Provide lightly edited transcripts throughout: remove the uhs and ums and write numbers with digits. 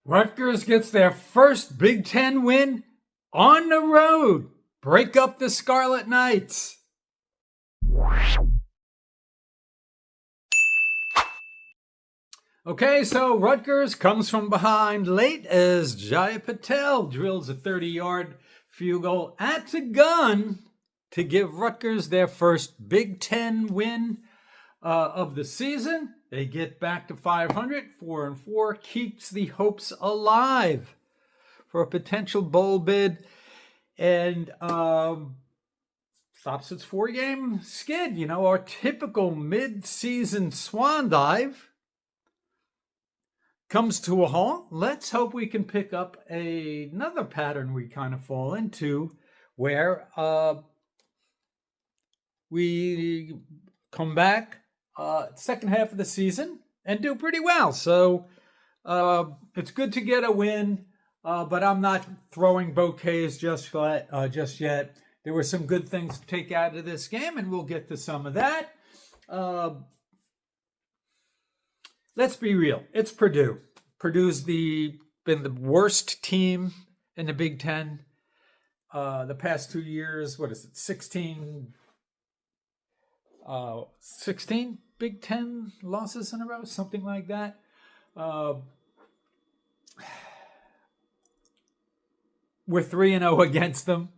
Rutgers gets their first Big Ten win on the road. Break up the Scarlet Knights. Okay, so Rutgers comes from behind late as Jaya Patel drills a 30-yard field goal at the gun to give Rutgers their first Big Ten win of the season. They get back to 500, 4-4, keeps the hopes alive for a potential bowl bid, and stops its 4-game skid. You know, our typical mid-season swan dive comes to a halt. Let's hope we can pick up another pattern we kind of fall into where we come back second half of the season and do pretty well. So it's good to get a win, but I'm not throwing bouquets just yet. There were some good things to take out of this game, and we'll get to some of that. Let's be real. It's Purdue. Purdue's been the worst team in the Big Ten the past 2 years. What is it? 16 Big Ten losses in a row, something like that. We're 3-0 against them.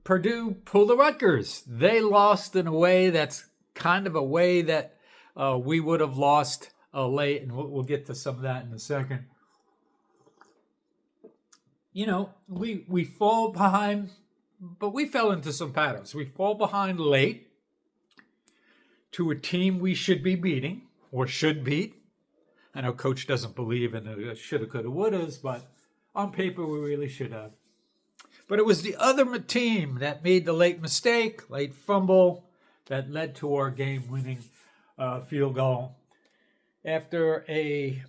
Purdue pulled the Rutgers. They lost in a way that's kind of a way that we would have lost late, and we'll get to some of that in a second. You know, we fall behind, but we fell into some patterns. We fall behind late to a team we should be beating or should beat. I know Coach doesn't believe in the shoulda, coulda, wouldas, but on paper we really should have. But it was the other team that made the late mistake, late fumble, that led to our game-winning field goal. After a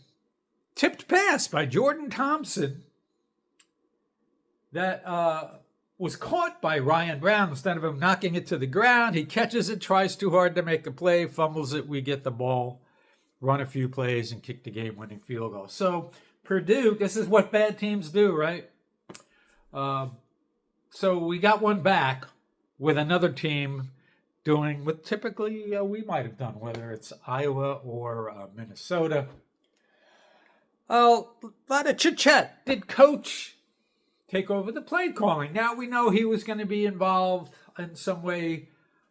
tipped pass by Jordan Thompson that was caught by Ryan Brown. Instead of him knocking it to the ground, he catches it, tries too hard to make a play, fumbles it, we get the ball, run a few plays, and kick the game-winning field goal. So Purdue, this is what bad teams do, right? So we got one back with another team doing what typically we might have done, whether it's Iowa or Minnesota. A lot of chit-chat. Did Coach take over the play calling? Now we know he was going to be involved in some way,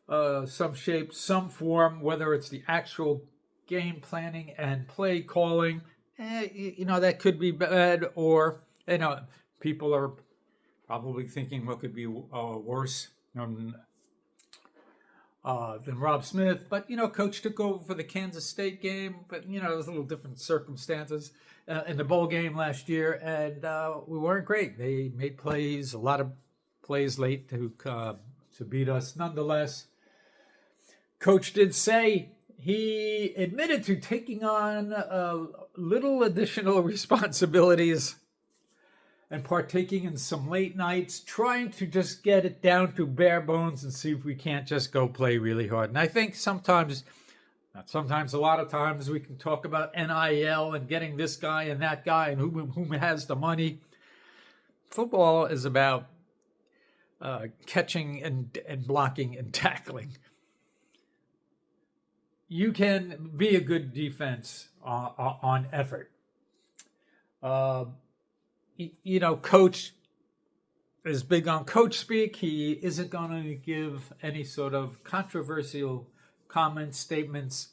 some shape, some form, whether it's the actual game planning and play calling. That could be bad, or, people are probably thinking what could be worse than Rob Smith. But, Coach took over for the Kansas State game. But, it was a little different circumstances in the bowl game last year. And we weren't great. They made plays, a lot of plays late to beat us. Nonetheless, Coach did say he admitted to taking on little additional responsibilities and partaking in some late nights, trying to just get it down to bare bones and see if we can't just go play really hard. And I think a lot of times we can talk about NIL and getting this guy and that guy and whom has the money. Football is about catching and blocking and tackling. You can be a good defense on effort. Coach is big on coach speak. He isn't going to give any sort of controversial comments, statements,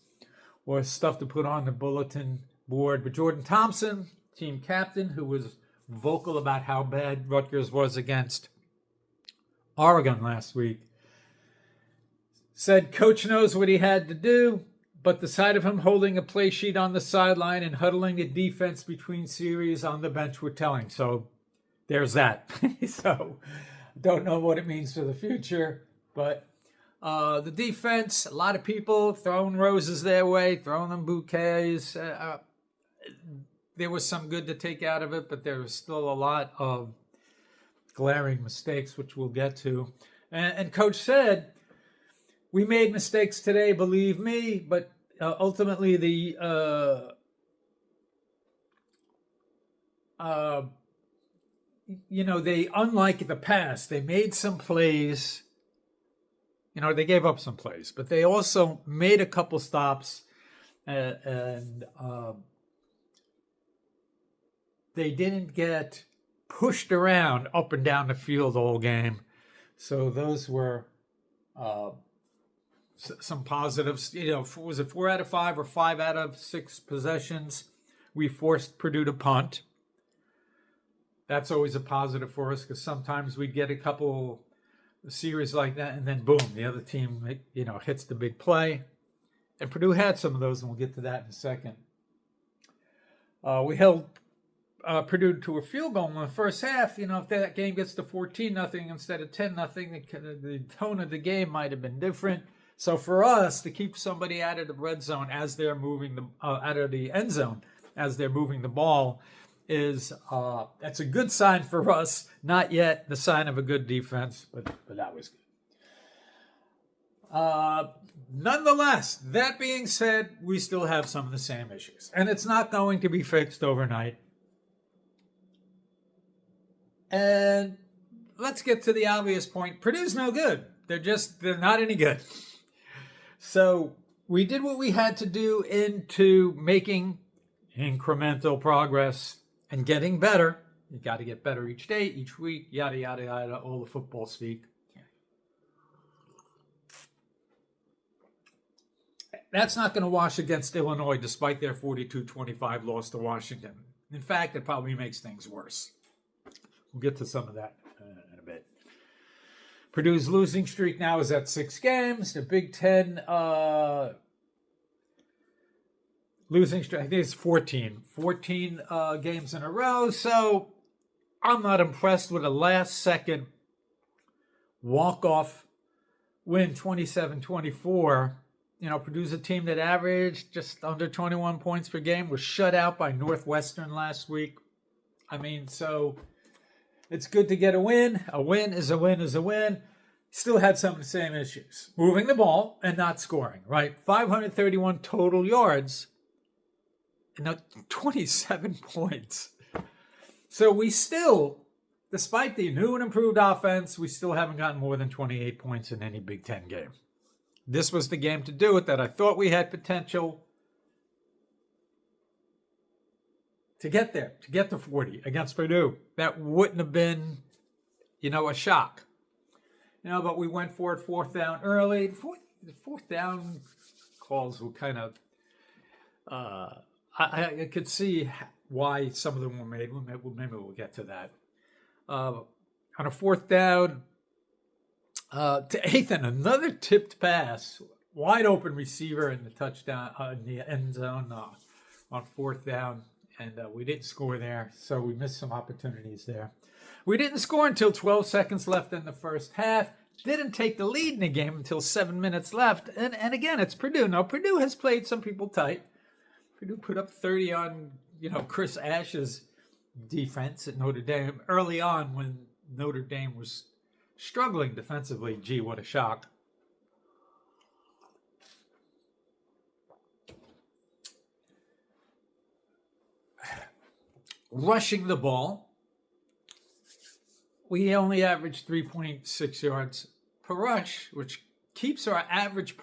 or stuff to put on the bulletin board. But Jordan Thompson, team captain, who was vocal about how bad Rutgers was against Oregon last week, said Coach knows what he had to do, but the sight of him holding a play sheet on the sideline and huddling the defense between series on the bench were telling. So there's that. So don't know what it means for the future, but the defense, a lot of people throwing roses their way, throwing them bouquets. There was some good to take out of it, but there was still a lot of glaring mistakes, which we'll get to. And Coach said We made mistakes today, believe me, but ultimately they, unlike the past, they made some plays. They gave up some plays, but they also made a couple stops, and they didn't get pushed around up and down the field all game. So those were some positives. Was it 4 out of 5 or 5 out of 6 possessions? We forced Purdue to punt. That's always a positive for us, because sometimes we'd get a couple series like that, and then boom, the other team hits the big play. And Purdue had some of those, and we'll get to that in a second. We held Purdue to a field goal in the first half. If that game gets to 14-0 instead of 10-0, the tone of the game might have been different. So for us to keep somebody out of the red zone as they're moving out of the end zone as they're moving the ball is that's a good sign for us. Not yet the sign of a good defense, but that was good. Nonetheless, that being said, we still have some of the same issues, and it's not going to be fixed overnight. And let's get to the obvious point. Purdue's no good. They're not any good. So we did what we had to do into making incremental progress and getting better. You got to get better each day, each week, yada, yada, yada, all the football speak. That's not going to wash against Illinois, despite their 42-25 loss to Washington. In fact, it probably makes things worse. We'll get to some of that in a bit. Purdue's losing streak now is at 6 games. The Big Ten losing streak, I think it's 14. 14 games in a row. So I'm not impressed with a last-second walk-off win, 27-24. Purdue's a team that averaged just under 21 points per game, was shut out by Northwestern last week. So it's good to get a win. A win is a win is a win. Still had some of the same issues. Moving the ball and not scoring, right? 531 total yards and 27 points. So we still, despite the new and improved offense, we still haven't gotten more than 28 points in any Big Ten game. This was the game to do it, that I thought we had potential to get there, to get to 40 against Purdue. That wouldn't have been, a shock. But we went for it, 4th down early. The fourth down calls were kind of, I could see why some of them were made. Maybe we'll get to that. On a 4th down, to Ethan, another tipped pass, wide open receiver in the touchdown in the end zone on 4th down, and we didn't score there, so we missed some opportunities there. We didn't score until 12 seconds left in the first half. Didn't take the lead in the game until 7 minutes left, and again, it's Purdue. Now, Purdue has played some people tight. Purdue put up 30 on Chris Ash's defense at Notre Dame early on when Notre Dame was struggling defensively. Gee, what a shock. Rushing the ball, we only averaged 3.6 yards per rush, which keeps our average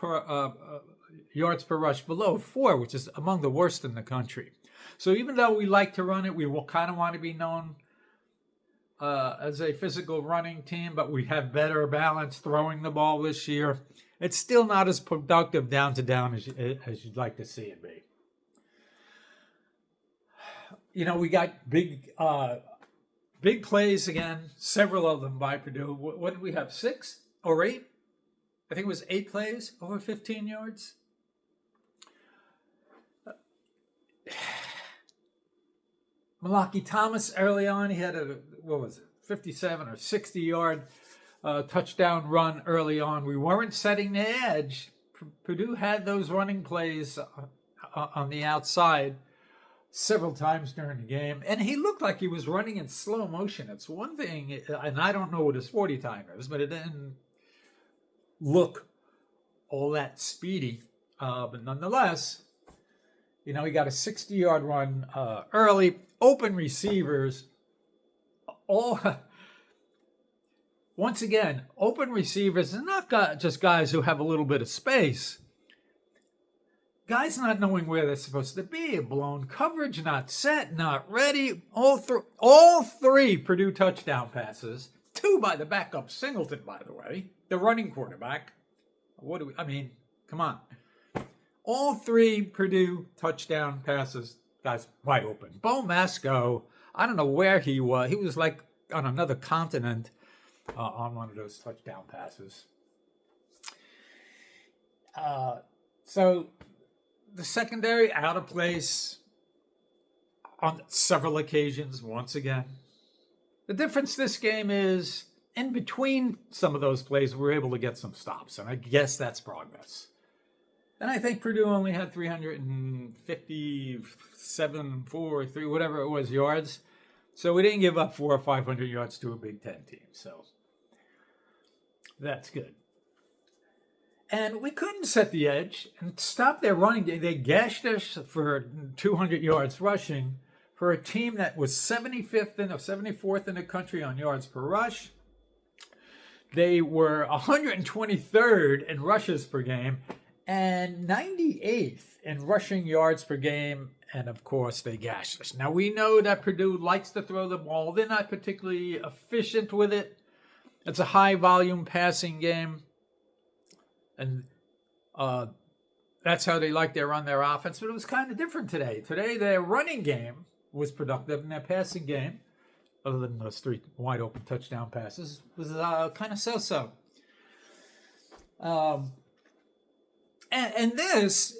yards per rush below 4, which is among the worst in the country. So even though we like to run it, we will kind of want to be known as a physical running team, but we have better balance throwing the ball this year. It's still not as productive down to down as you'd like to see it be. We got big plays again, several of them by Purdue. What did we have, 6 or 8? I think it was 8 plays over 15 yards. Malaki Thomas early on, he had a 57 or 60 yard touchdown run early on. We weren't setting the edge. Purdue had those running plays on the outside several times during the game, and he looked like he was running in slow motion. It's one thing, and I don't know what his 40 time is, but it didn't look all that speedy. But nonetheless, he got a 60-yard run early. Open receivers, all once again, open receivers are not just guys who have a little bit of space. Guys not knowing where they're supposed to be, blown coverage, not set, not ready. All three Purdue touchdown passes. 2 by the backup Singleton, by the way, the running quarterback. Come on. All 3 Purdue touchdown passes, guys, wide open. Bo Masco, I don't know where he was. He was like on another continent on one of those touchdown passes. So the secondary out of place on several occasions once again. The difference this game is in between some of those plays, we're able to get some stops, and I guess that's progress. And I think Purdue only had 357, 4, 3, whatever it was, yards. So we didn't give up 400 or 500 yards to a Big Ten team. So that's good. And we couldn't set the edge and stop their running game. They gashed us for 200 yards rushing for a team that was 74th in the country on yards per rush. They were 123rd in rushes per game and 98th in rushing yards per game. And of course, they gashed us. Now, we know that Purdue likes to throw the ball. They're not particularly efficient with it. It's a high volume passing game. And that's how they like to run their offense. But it was kind of different today. Today, their running game was productive, and their passing game, other than those 3 wide open touchdown passes, was kind of so-so. And this,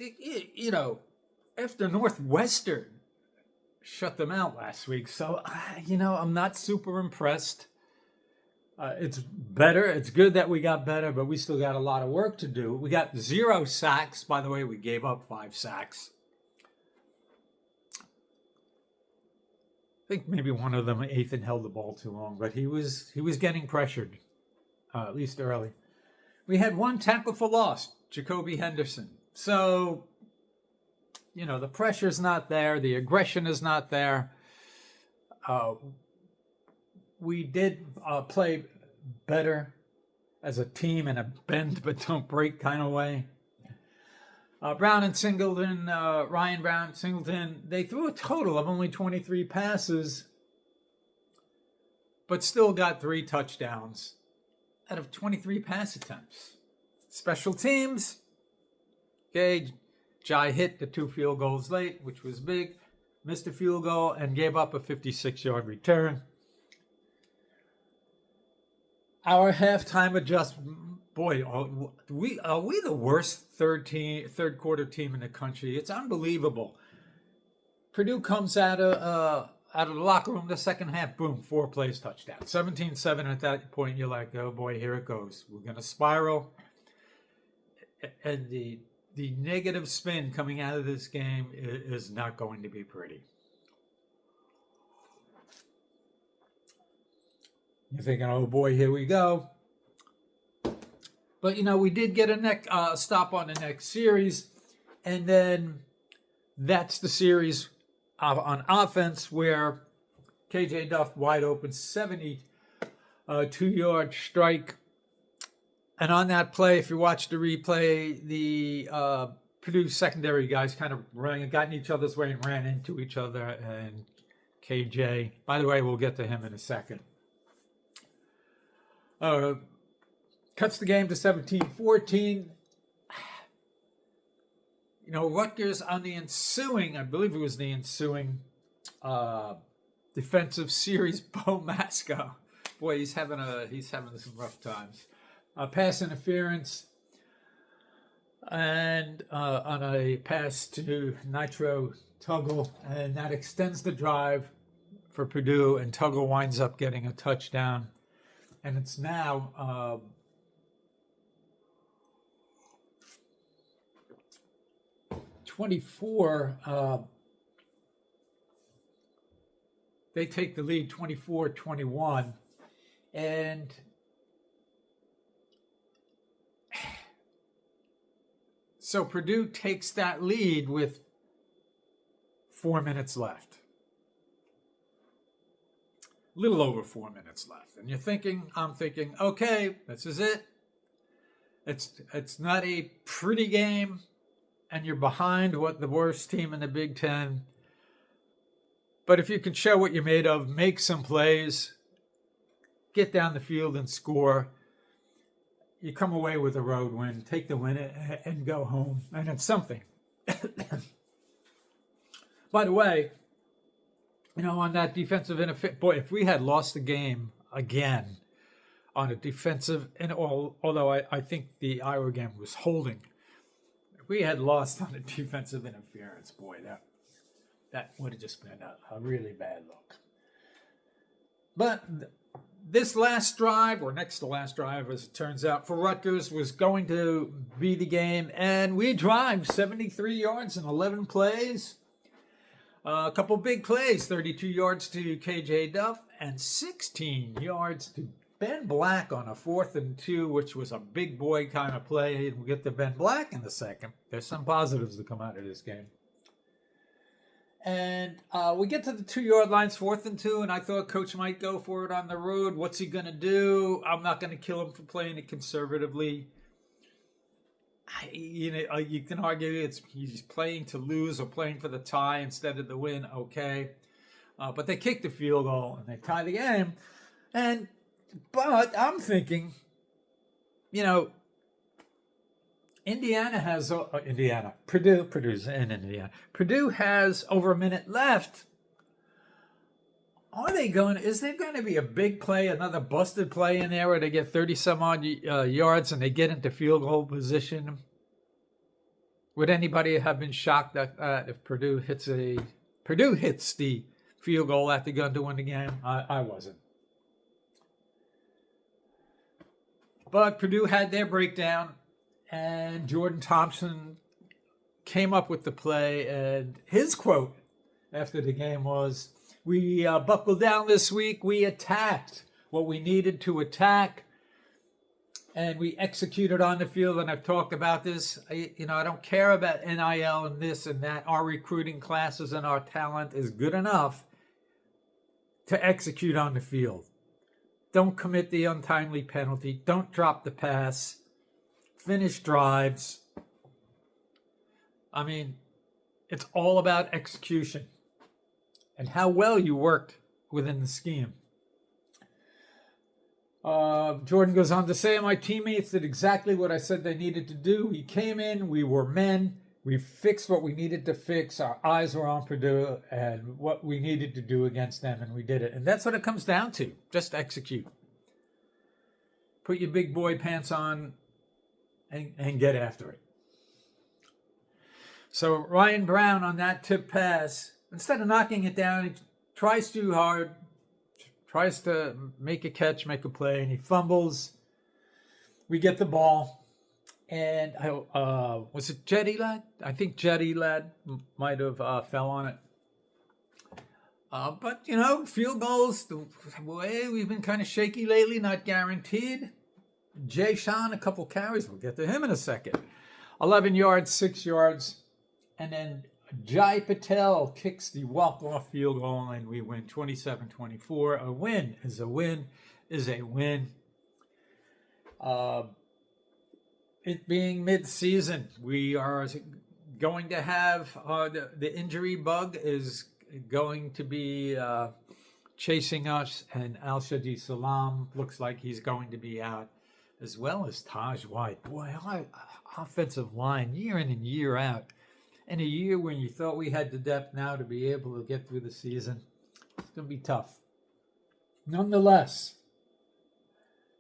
after Northwestern shut them out last week. So, I'm not super impressed. It's better. It's good that we got better, but we still got a lot of work to do. We got 0 sacks. By the way, we gave up 5 sacks. I think maybe one of them, Ethan, held the ball too long, but he was getting pressured, at least early. We had 1 tackle for loss, Jacoby Henderson. So, the pressure's not there. The aggression is not there. We did play better as a team in a bend but don't break kind of way. Brown and Singleton, Ryan Brown, Singleton, they threw a total of only 23 passes, but still got 3 touchdowns out of 23 pass attempts. Special teams, okay, Jai hit the 2 field goals late, which was big, missed a field goal, and gave up a 56-yard return. Our halftime adjustment, boy, are we the worst third quarter team in the country? It's unbelievable. Purdue comes out of the locker room the second half, boom, 4 plays, touchdown. 17-7 at that point, you're like, oh boy, here it goes. We're going to spiral. And the negative spin coming out of this game is not going to be pretty. You're thinking, oh boy, here we go. But, we did get a stop on the next series. And then that's the series on offense where KJ Duff wide open, 72-yard strike. And on that play, if you watch the replay, the Purdue secondary guys kind of got in each other's way and ran into each other. And KJ, by the way, we'll get to him in a second. Cuts the game to 17-14. Rutgers on the ensuing, I believe it was the ensuing defensive series, Bo Masco. Boy, he's having some rough times. Pass interference and on a pass to Nitro Tuggle, and that extends the drive for Purdue, and Tuggle winds up getting a touchdown. And it's now 24. They take the lead 24-21. And So Purdue takes that lead with 4 minutes left. A little over 4 minutes left. And I'm thinking, okay, this is it. It's not a pretty game, and you're behind what the worst team in the Big Ten. But if you can show what you're made of, make some plays, get down the field and score, you come away with a road win, take the win and go home. And it's something. By the way, on that defensive interference, boy, if we had lost the game again on a defensive, although I think the Iowa game was holding, if we had lost on a defensive interference, boy, that would have just been a really bad look. But this last drive, or next to last drive, as it turns out, for Rutgers was going to be the game, and we drive 73 yards in 11 plays. A couple big plays, 32 yards to KJ Duff and 16 yards to Ben Black on a 4th and 2, which was a big boy kind of play. We'll get to Ben Black in a second. There's some positives to come out of this game. And we get to the 2-yard lines, 4th and 2, and I thought Coach might go for it on the road. What's he going to do? I'm not going to kill him for playing it conservatively. You can argue he's playing to lose or playing for the tie instead of the win. Okay, but they kicked the field goal and they tie the game. But I'm thinking, Purdue's in Indiana. Purdue has over a minute left. Is there going to be a big play, another busted play in there where they get 30 some odd yards and they get into field goal position? Would anybody have been shocked that if Purdue hits the field goal at the gun to win the game? I wasn't. But Purdue had their breakdown, and Jordan Thompson came up with the play, and his quote after the game was, "We buckled down this week. We attacked what we needed to attack, and we executed on the field." And I've talked about this. I don't care about NIL and this and that. Our recruiting classes and our talent is good enough to execute on the field. Don't commit the untimely penalty. Don't drop the pass. Finish drives. It's all about execution and how well you worked within the scheme. Jordan goes on to say, my teammates did exactly what I said they needed to do. We came in, we were men, we fixed what we needed to fix. Our eyes were on Purdue and what we needed to do against them, and we did it. And that's what it comes down to. Just execute. Put your big boy pants on and get after it. So Ryan Brown on that tip pass, instead of knocking it down, he tries too hard, tries to make a catch, make a play, and he fumbles. We get the ball. And was it Jetty Lad? I think Jetty Lad might have fell on it. But, field goals, the way we've been kind of shaky lately, not guaranteed. Jay Sean, a couple carries. We'll get to him in a second. 11 yards, 6 yards. And then Jai Patel kicks the walk-off field goal, and we win 27-24. A win is a win is a win. It being mid-season, we are going to have the injury bug is going to be chasing us, and Al-Shadi Salam looks like he's going to be out, as well as Taj White. Boy, our offensive line, year in and year out, in a year when you thought we had the depth now to be able to get through the season, it's going to be tough. Nonetheless,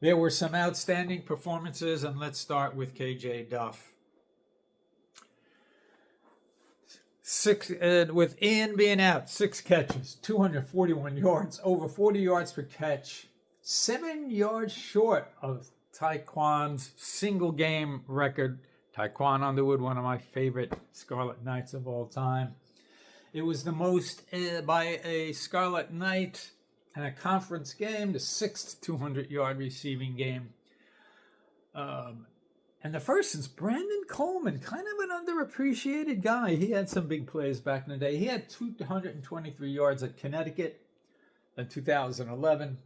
there were some outstanding performances, and let's start with KJ Duff. With Ian being out, 6 catches, 241 yards, over 40 yards per catch, 7 yards short of Taekwon's single game record. Taekwon Underwood, one of my favorite Scarlet Knights of all time. It was the most by a Scarlet Knight in a conference game, the 6th 200-yard receiving game. And the first is Brandon Coleman, kind of an underappreciated guy. He had some big plays back in the day. He had 223 yards at Connecticut in 2011.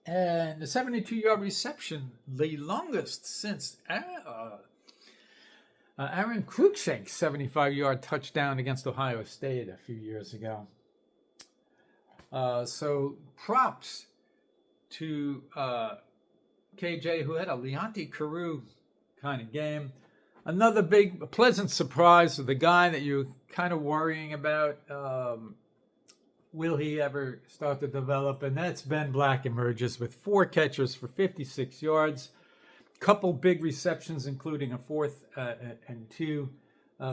And the 72-yard reception, the longest since Aaron Cruikshank's 75-yard touchdown against Ohio State a few years ago. So props to KJ, who had a Leonte Carew kind of game. Another big, pleasant surprise of the guy that you're kind of worrying about. Will he ever start to develop? And that's Ben Black emerges with 4 catches for 56 yards. Couple big receptions, including a 4th and 2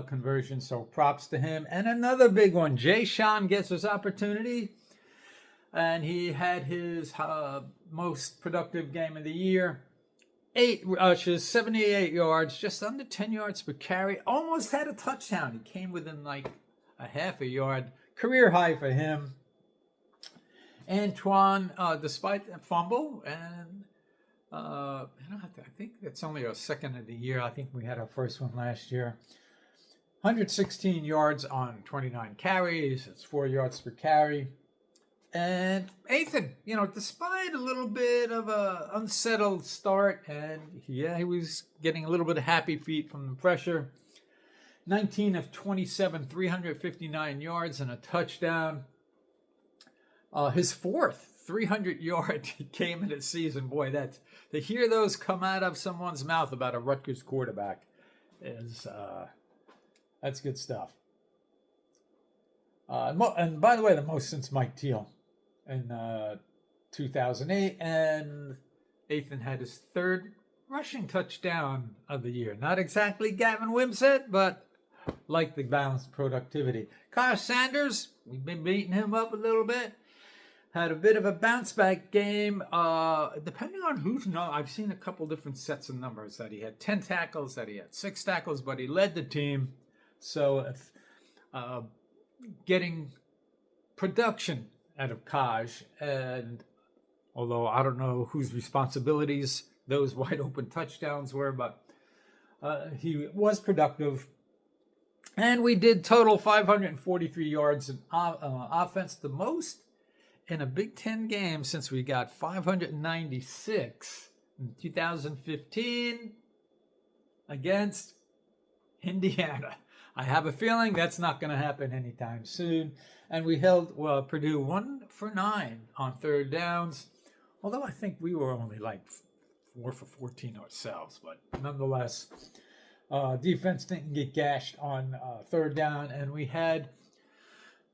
conversion. So props to him. And another big one. Jay Sean gets his opportunity. And he had his most productive game of the year. 8 rushes, 78 yards, just under 10 yards per carry. Almost had a touchdown. He came within like a half a yard. Career high for him. Antoine, despite that fumble, and I think it's only our second of the year. I think we had our first one last year. 116 yards on 29 carries. It's 4 yards per carry. And Ethan, despite a little bit of a unsettled start, and he was getting a little bit of happy feet from the pressure. 19 of 27, 359 yards and a touchdown. His 4th 300-yard game in the season. Boy, to hear those come out of someone's mouth about a Rutgers quarterback that's good stuff. And by the way, the most since Mike Teal in 2008, and Ethan had his 3rd rushing touchdown of the year. Not exactly Gavin Wimsatt, but like the balanced productivity. Kyle Sanders, we've been beating him up a little bit. Had a bit of a bounce back game. Depending on who's I've seen a couple different sets of numbers that he had 10 tackles, that he had 6 tackles, but he led the team. So getting production out of Kaj, and although I don't know whose responsibilities those wide open touchdowns were, but he was productive. And we did total 543 yards in offense, the most in a Big Ten game since we got 596 in 2015 against Indiana. I have a feeling that's not going to happen anytime soon. And we held Purdue 1 for 9 on 3rd downs, although I think we were only like 4 for 14 ourselves. But nonetheless, defense didn't get gashed on 3rd down, and we had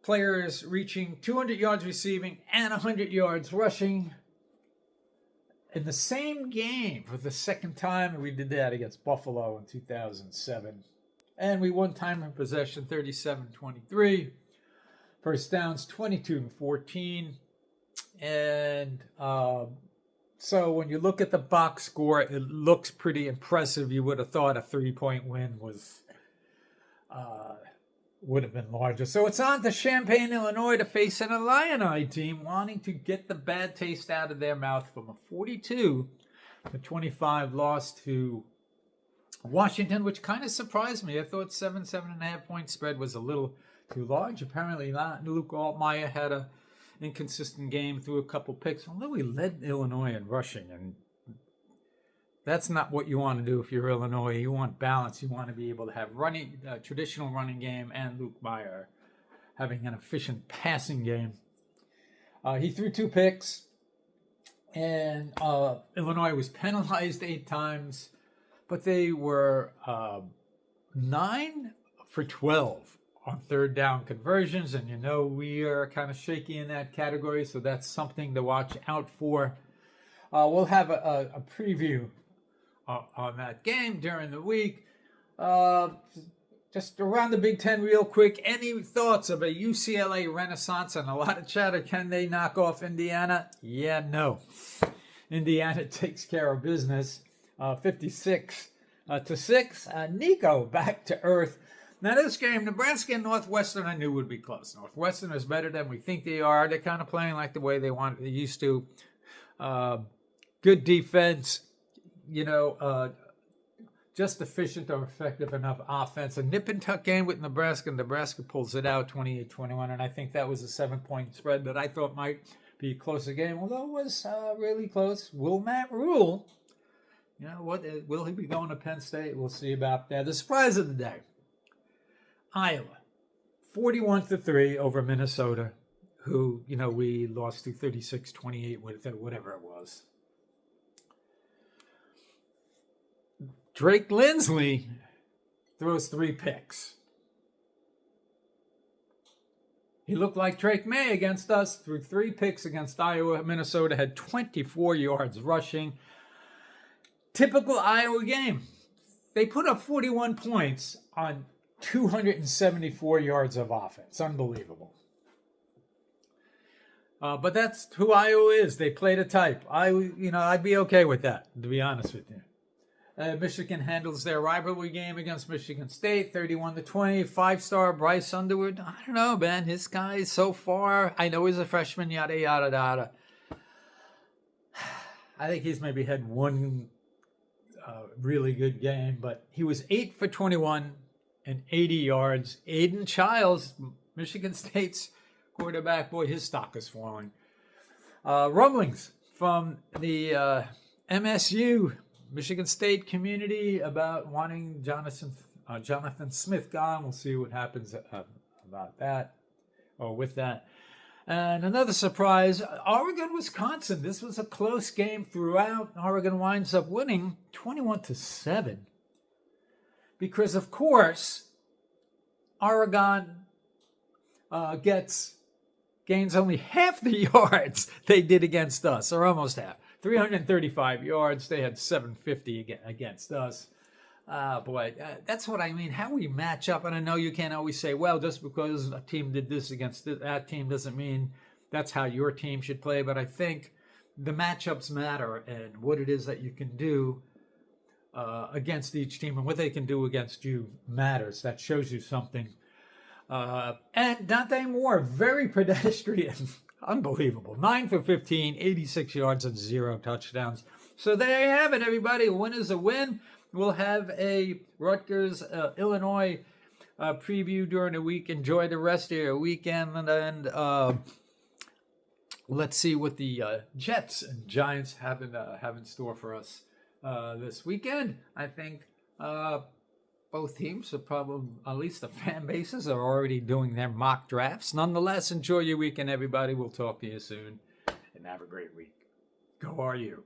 players reaching 200 yards receiving and 100 yards rushing in the same game for the second time. We did that against Buffalo in 2007. And we won time in possession 37-23. First downs 22-14. And so when you look at the box score, it looks pretty impressive. You would have thought a 3-point win would have been larger. So it's on to Champaign, Illinois to face an Illini team wanting to get the bad taste out of their mouth from a 42-25 loss to Washington, which kind of surprised me. I thought 7.5 point spread was a little too large. Apparently not. Luke Altmaier had an inconsistent game, threw a couple picks, although he led Illinois in rushing, and that's not what you want to do if you're Illinois. You want balance. You want to be able to have traditional running game, and Luke Meyer having an efficient passing game. He threw 2 picks, and Illinois was penalized 8 times, but they were 9 for 12 on 3rd down conversions, and we are kind of shaky in that category, so that's something to watch out for. We'll have a preview on that game during the week. Just around the Big Ten real quick, any thoughts of a UCLA renaissance? And a lot of chatter, can they knock off Indiana? Yeah, no. Indiana takes care of business, 56-6. Nico back to earth. Now this game, Nebraska and Northwestern, I knew would be close. Northwestern is better than we think they are. They're kind of playing like the way they used to. Good defense. just efficient or effective enough offense. A nip and tuck game with Nebraska. Nebraska pulls it out 28-21, and I think that was a 7-point spread that I thought might be a closer game, although it was really close. Will Matt Rule, what will he be going to Penn State? We'll see about that. The surprise of the day, Iowa, 41-3 over Minnesota, who, we lost to 36-28, whatever it was. Drake Lindsley throws 3 picks. He looked like Drake May against us, threw 3 picks against Iowa. Minnesota had 24 yards rushing. Typical Iowa game. They put up 41 points on 274 yards of offense. Unbelievable. But that's who Iowa is. They played a type. I'd be okay with that, to be honest with you. Michigan handles their rivalry game against Michigan State, 31-20. 5-star Bryce Underwood. I don't know, man. His guy so far, I know he's a freshman, yada, yada, yada. I think he's maybe had one really good game, but he was 8 for 21 and 80 yards. Aiden Childs, Michigan State's quarterback, boy, his stock is falling. Rumblings from the MSU Michigan State community about wanting Jonathan Smith gone. We'll see what happens about that or with that. And another surprise, Oregon, Wisconsin. This was a close game throughout. Oregon winds up winning 21-7 because, of course, Oregon gains only half the yards they did against us, or almost half. 335 yards. They had 750 against us. Boy, that's what I mean. How we match up. And I know you can't always say, well, just because a team did this against that team doesn't mean that's how your team should play. But I think the matchups matter and what it is that you can do against each team and what they can do against you matters. That shows you something. And Dante Moore, very pedestrian. Unbelievable. 9 for 15, 86 yards and 0 touchdowns. So there you have it, everybody. A win is a win. We'll have a Rutgers, Illinois preview during the week. Enjoy the rest of your weekend. And let's see what the Jets and Giants have in store for us this weekend. I think both teams are probably, at least the fan bases, are already doing their mock drafts. Nonetheless, enjoy your weekend, everybody. We'll talk to you soon, and have a great week. Go RU.